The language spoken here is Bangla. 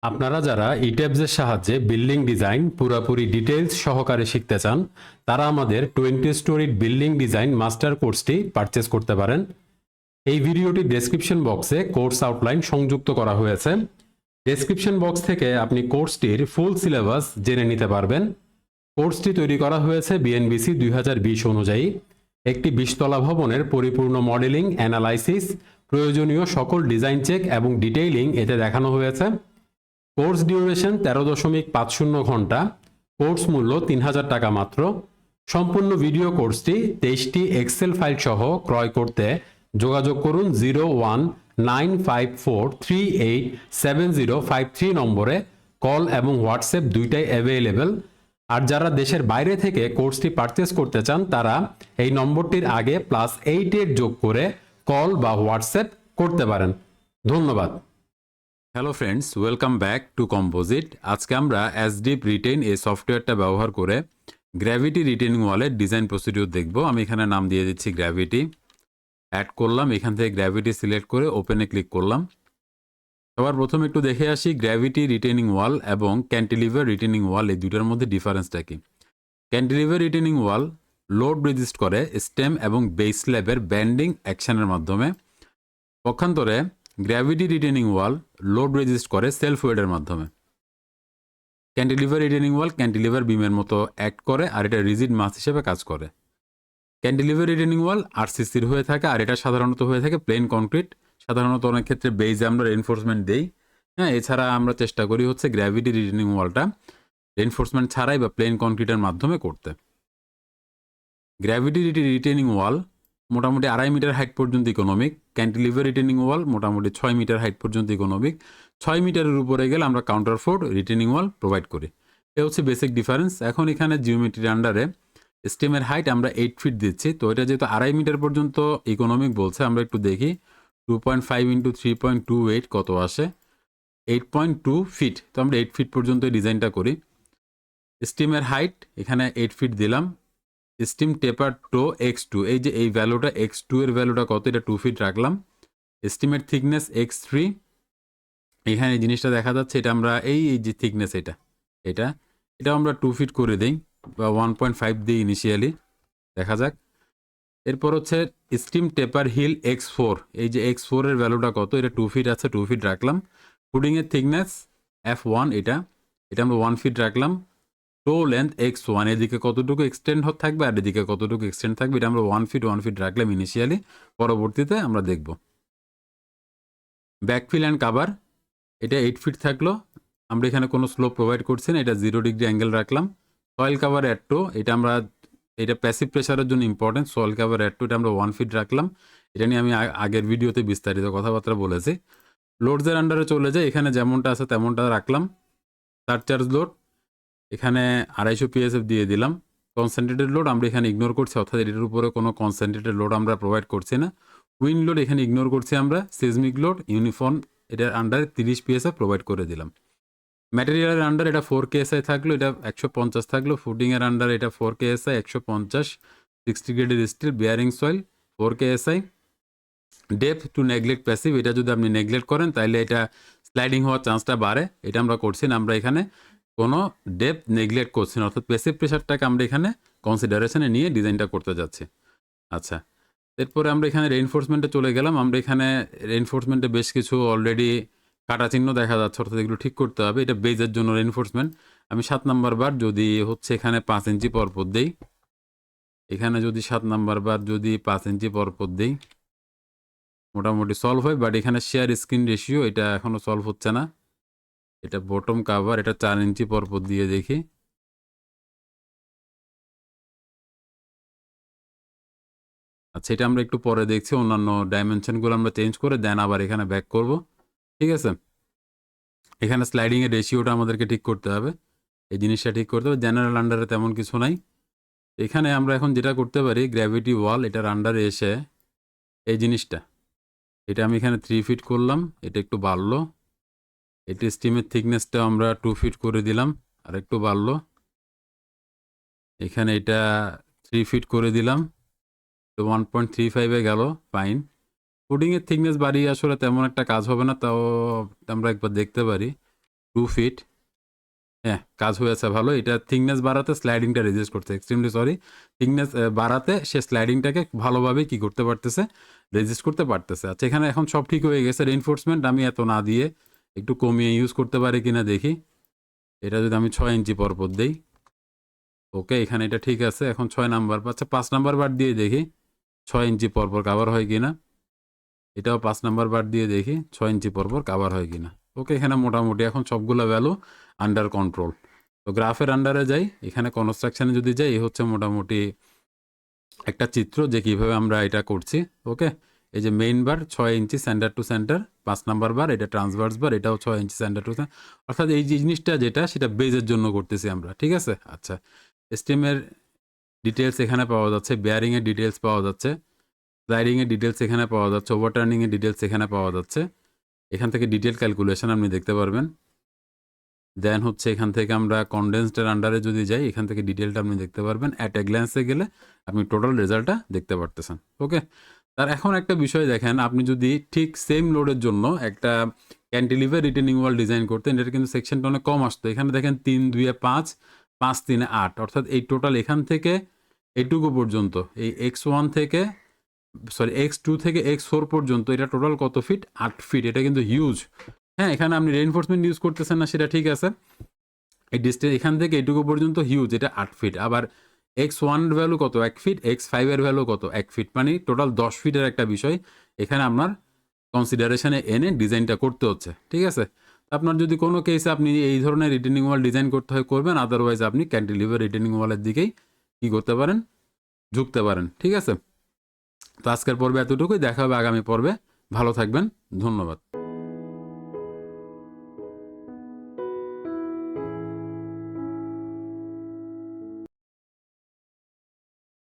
আপনারা যারা ইটেবসের সাহায্যে বিল্ডিং ডিজাইন পুরোপুরি ডিটেইলস সহকারে শিখতে চান তারা আমাদের 20 স্টোরিড বিল্ডিং ডিজাইন মাস্টার কোর্সটি পারচেজ করতে পারেন। এই ভিডিওটি ডেসক্রিপশন বক্সে কোর্স আউটলাইন সংযুক্ত করা হয়েছে। ডেসক্রিপশন বক্স থেকে আপনি কোর্সটির ফুল সিলেবাস জেনে নিতে পারবেন। কোর্সটি তৈরি করা হয়েছে বিএনবিসি 2020 অনুযায়ী। একটি 20 তলা ভবনের পরিপূর্ণ মডেলিং, অ্যানালাইসিস, প্রয়োজনীয় সকল ডিজাইন চেক এবং ডিটেইলিং এতে দেখানো হয়েছে। কোর্স ডিউরেশন 13.50 ঘন্টা। কোর্স মূল্য 3000 টাকা মাত্র। সম্পূর্ণ ভিডিও কোর্সটি 23টি এক্সেল ফাইল সহ ক্রয় করতে যোগাযোগ করুন 0195438705 নম্বরে। কল এবং হোয়াটসঅ্যাপ দুইটাই অ্যাভেলেবেল। আর যারা দেশের বাইরে থেকে কোর্সটি পারচেস করতে চান তারা এই নম্বরটির আগে +8 যোগ করে কল বা হোয়াটসঅ্যাপ করতে পারেন। ধন্যবাদ। Hello friends, welcome back to composite. আজকে আমরা এসডিপ রিটেন এই সফটওয়্যারটা ব্যবহার করে গ্র্যাভিটি রিটেনিং ওয়ালের ডিজাইন প্রসিডিউর দেখব। আমি এখানে নাম দিয়ে দিচ্ছি গ্র্যাভিটি। অ্যাড করলাম, এখান থেকে গ্র্যাভিটি সিলেক্ট করে ওপেনে ক্লিক করলাম। সবার প্রথম একটু দেখে আসি গ্র্যাভিটি রিটেনিং ওয়াল এবং ক্যান্টিলিভার রিটেনিং ওয়াল এই দুইটার মধ্যে ডিফারেন্সটা কি। ক্যান্টিলিভার রিটেনিং ওয়াল লোড রেজিস্ট করে স্টেম এবং বেস স্ল্যাবের ব্যান্ডিং অ্যাকশনের মাধ্যমে। পক্ষান্তরে গ্র্যাভিটি রিটেনিং ওয়াল লোড রেজিস্ট করে সেলফ ওয়েটের মাধ্যমে। ক্যান্টিলিভার রিটেনিং ওয়াল ক্যান্টিলিভার বিমের মতো অ্যাক্ট করে আর এটা রিজিড মাস হিসেবে কাজ করে। ক্যান্টিলিভার রিটেনিং ওয়াল আরসিসির হয়ে থাকে আর এটা সাধারণত হয়ে থাকে প্লেন কংক্রিট। সাধারণত অনেক ক্ষেত্রে বেইজে আমরা রেনফোর্সমেন্ট দেই। হ্যাঁ, এছাড়া আমরা চেষ্টা করি হচ্ছে গ্র্যাভিটি রিটেনিং ওয়ালটা রেনফোর্সমেন্ট ছাড়াই বা প্লেন কংক্রিটের মাধ্যমে করতে। গ্র্যাভিটি রিটেনিং ওয়াল মোটামুটি 2.5 মিটার হাইট পর্যন্ত ইকোনমিক। ক্যান্টিলিভার রিটেনিং ওয়াল মোটামুটি 6 মিটার হাইট পর্যন্ত ইকোনমিক। 6 মিটারের উপরে গেলে আমরা কাউন্টার ফোর্ট রিটেনিং ওয়াল প্রোভাইড করি। এ হচ্ছে বেসিক ডিফারেন্স। এখন এখানে জিওমেট্রির আন্ডারে স্টেমের হাইট আমরা 8 ফিট দিচ্ছি। তো এটা যেহেতু 2.5 মিটার পর্যন্ত ইকোনমিক বলছে, আমরা একটু দেখি 2.5 × 3.28 কত আসে। 8.2 ফিট। তো আমরা 8 ফিট পর্যন্ত ডিজাইনটা করি। স্টিমের হাইট এখানে 8 ফিট দিলাম। স্টিম টেপার টো x2, এই যে এই ভ্যালুটা x2 এর ভ্যালুটা কত, এটা 2 ফিট রাখলাম। এস্টিমেট থিকনেস x3, এখানে এই জিনিসটা দেখা যাচ্ছে, এটা আমরা এই যে থিকনেস এটা আমরা 2 ফিট করে দিই বা 1.5 দিই ইনিশিয়ালি, দেখা যাক। এরপর হচ্ছে স্টিম টেপার হিল x4, এই যে x4 এর ভ্যালুটা কত, এটা 2 ফিট আছে, 2 ফিট রাখলাম। ফুডিংয়ের থিকনেস f1, এটা আমরা 1 ফিট রাখলাম। টো লেন্থ x1, এদিকে কতটুকু এক্সটেন্ড থাকবে আর এদিকে কতটুকু এক্সটেন্ড থাকবে, এটা আমরা 1 ফিট রাখলাম ইনিশিয়ালি, পরবর্তীতে আমরা দেখব। ব্যাকফিল অ্যান্ড কাভার, এটা 8 ফিট থাকলো, আমরা এখানে কোনো স্লোপ প্রোভাইড করছি না, এটা 0 ডিগ্রি অ্যাঙ্গেল রাখলাম। সয়েল কাভার অ্যাড টু, এটা প্যাসিভ প্রেশারের জন্য important. Soil cover add to, এটা আমরা 1 ফিট রাখলাম। এটা নিয়ে আমি আগের ভিডিওতে বিস্তারিত কথাবার্তা বলেছি। লোডসের আন্ডারে চলে যায়, এখানে যেমনটা আছে তেমনটা রাখলাম। সারচার্জ লোড এখানে 250 PSF দিয়ে দিলাম। কনসেন্ট্রেটেড লোড আমরা এখানে ইগনোর করছি, অর্থাৎ এটার উপরে কোনো কনসেন্ট্রেটেড লোড আমরা প্রোভাইড করছি না। উইন্ড লোড এখানে ইগনোর করছি আমরা। সিজমিক লোড ইউনিফর্ম, এটার আন্ডারে 30 PSF প্রোভাইড করে দিলাম। ম্যাটেরিয়ালের আন্ডার এটা 4 KSI থাকলো, এটা 150 থাকলো। ফুডিংয়ের আন্ডার এটা 4 KSI 150, 60 গ্রেডের steel, bearing soil 4 KSI। Depth to neglect passive, এটা যদি আপনি নেগলেক্ট করেন তাহলে এটা স্লাইডিং হওয়ার চান্সটা বাড়ে, এটা আমরা করছি না। আমরা এখানে কোনো ডেপথ নেগলেক্ট করছি না, অর্থাৎ প্যাসিভ প্রেশারটাকে আমরা এখানে কনসিডারেশনে নিয়ে ডিজাইনটা করতে যাচ্ছি। আচ্ছা, এরপরে আমরা এখানে রেইনফোর্সমেন্টে চলে গেলাম। আমরা এখানে রেইনফোর্সমেন্টে বেশ কিছু অলরেডি কাটা চিহ্ন দেখা যাচ্ছে, অর্থাৎ এগুলো ঠিক করতে হবে। এটা বেজের জন্য রেইনফোর্সমেন্ট। আমি 7 নাম্বার বার যদি হচ্ছে এখানে 5 ইঞ্চি পরপর দিই, এখানে যদি 7 নাম্বার বার যদি 5 ইঞ্চি পরপর দিই, মোটামুটি সলভ হয়। বাট এখানে শেয়ার স্ক্রিন রেশিও এটা এখনও সলভ হচ্ছে না। এটা বটম কাভার, এটা 4 ইঞ্চি পরপর দিয়ে দেখি। আচ্ছা, এটা আমরা একটু পরে দেখছি, অন্যান্য ডাইমেনশনগুলো আমরা চেঞ্জ করে দেন আবার এখানে ব্যাক করব। ঠিক আছে, এখানে স্লাইডিংয়ের রেশিওটা আমাদেরকে ঠিক করতে হবে, এই জিনিসটা ঠিক করতে হবে। জেনারেল আন্ডারে তেমন কিছু নাই। এখানে আমরা এখন যেটা করতে পারি, গ্র্যাভিটি ওয়াল এটার আন্ডারে এসে এই জিনিসটা, এটা আমি এখানে 3 ফিট করলাম, এটা একটু বাড়লো। এটি স্টিমের থিকনেসটা আমরা 2 ফিট করে দিলাম, আর একটু বাড়লো। এখানে এটা 3 ফিট করে দিলাম, তো 1.35-এ গেল, ফাইন। ফুডিংয়ের থিকনেস বাড়িয়ে আসলে তেমন একটা কাজ হবে না, তাও আমরা একবার দেখতে পারি। 2 ফিট। হ্যাঁ, কাজ হয়েছে ভালো। এটা থিকনেস বাড়াতে স্লাইডিংটা রেজিস্ট করছে, এক্সট্রিমলি সরি। থিকনেস বাড়াতে সে স্লাইডিংটাকে ভালোভাবে কি করতে পারতেছে, রেজিস্ট করতে পারতেছে। আচ্ছা, এখানে এখন সব ঠিক হয়ে গেছে। রেইনফোর্সমেন্ট আমি এত না দিয়ে একটু কমিয়ে ইউজ করতে পারি কিনা দেখি। এটা যদি আমি 6 ইঞ্চি পরপর দেই, ওকে, এখানে এটা ঠিক আছে। এখন 6 নাম্বার, আচ্ছা 5 নাম্বার বার দিয়ে দেখি 6 ইঞ্চি পরপর কাভার হয় কিনা। এটাও 5 নাম্বার বার দিয়ে দেখি 6 ইঞ্চি পরপর কাভার হয় কিনা। ওকে, এখানে মোটামুটি এখন সবগুলো ভ্যালু আন্ডার কন্ট্রোল। তো গ্রাফের আন্ডারে যাই, এখানে কনস্ট্রাকশনে যদি যাই, এই হচ্ছে মোটামুটি একটা চিত্র যে কিভাবে আমরা এটা করছি। ওকে, এই যে মেইন বার 6 ইঞ্চি সেন্টার টু সেন্টার, 5 নাম্বার বার এটা ট্রান্সভার্স বার, এটাও 6 ইঞ্চি সেন্টার টু সেন্টার, অর্থাৎ এই জিনিসটা যেটা সেটা বেজের জন্য করতেছি আমরা, ঠিক আছে। আচ্ছা, স্টিমের ডিটেলস এখানে পাওয়া যাচ্ছে, বেয়ারিংয়ের ডিটেলস পাওয়া যাচ্ছে, স্লাইডিংয়ের ডিটেলস এখানে পাওয়া যাচ্ছে, ওভারটার্নিংয়ের ডিটেলস এখানে পাওয়া যাচ্ছে। এখান থেকে ডিটেল ক্যালকুলেশন আপনি দেখতে পারবেন। দেন হচ্ছে এখান থেকে আমরা কনডেন্সডের আন্ডারে যদি যাই, এখান থেকে ডিটেলটা আপনি দেখতে পারবেন। অ্যাট এ গ্ল্যান্সে গেলে আপনি টোটাল রেজাল্টটা দেখতে পারতেছেন। ওকে, তার এখন একটা বিষয় দেখেন, আপনি যদি ঠিক সেম লোডের জন্য একটা ক্যান্টিলিভার রিটেনিং ওয়াল ডিজাইন করতেন, এটা কিন্তু সেকশনটা অনেক কম আসতো। এখানে দেখেন 3 2 5, 5 3 8, অর্থাৎ এই টোটাল এখান থেকে এইটুকু পর্যন্ত, এই x1 থেকে সরি x2 থেকে x4 পর্যন্ত, এটা টোটাল কত ফিট? 8 ফিট। এটা কিন্তু হিউজ। হ্যাঁ, এখানে আপনি রেইনফোর্সমেন্ট ইউজ করতেছেন না, সেটা ঠিক আছে। এই ডিস্টেন্স এখান থেকে এইটুকু পর্যন্ত হিউজ, এটা 8 ফিট। আবার x1 এর ভ্যালু কত? 1 ফিট। x5 এর ভ্যালু কত? 1 ফিট। মানে টোটাল 10 ফিটের একটা বিষয় এখানে আপনার কনসিডারেশনে এনে ডিজাইনটা করতে হচ্ছে, ঠিক আছে। আপনার যদি কোনো কেসে আপনি এই ধরনের রিটেনিং ওয়াল ডিজাইন করতে হয় করবেন, আদারওয়াইজ আপনি ক্যান্টিলিভার রিটেনিং ওয়ালের দিকেই কি করতে পারেন? ঝুঁকতে পারেন, ঠিক আছে। তো আজকের পর্বে এতটুকুই, দেখা হবে আগামী পর্বে। ভালো থাকবেন, ধন্যবাদ।